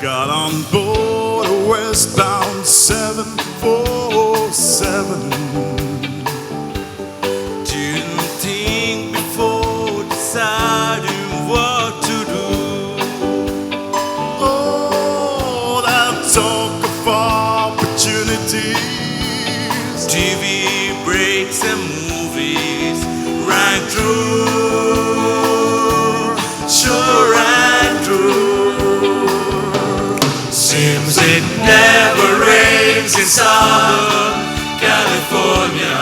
Got on board a westbound 747. Didn't think before deciding what to do. Oh, that talk of opportunities. TV breaks and movies rang true, sure and true. Seems it never rains in Southern California.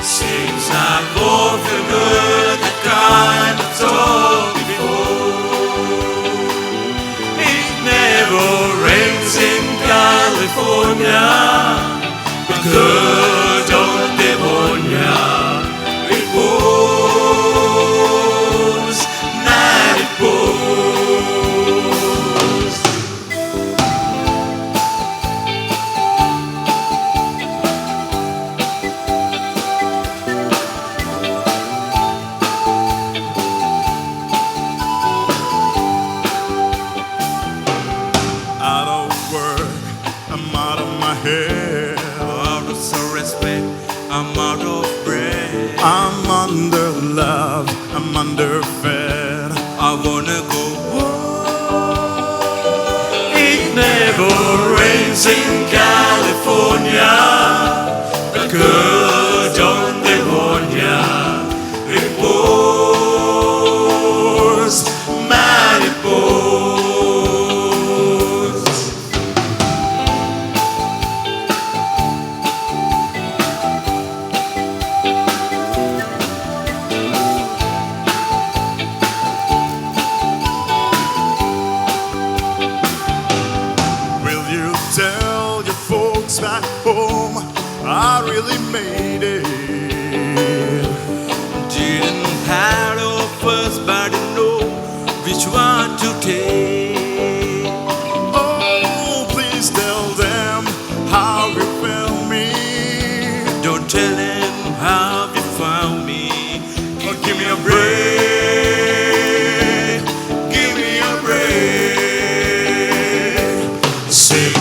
Seems like both have heard that kind of talk before. It never rains in California, but good on pneumonia. It pours, man, it pours. Out of work, I'm out of my head. Out of some respect, I'm out of breath. I'm under love, I'm underfed. I wanna go home. It never rains in California, but good on pneumonia. It pours, man, it pours. Will you tell your folks back home I really made it? Didn't have offers, but I know which one to take. Oh, please tell them how you found me. Don't tell them how you found me. Oh, give me a break, give me a break. Say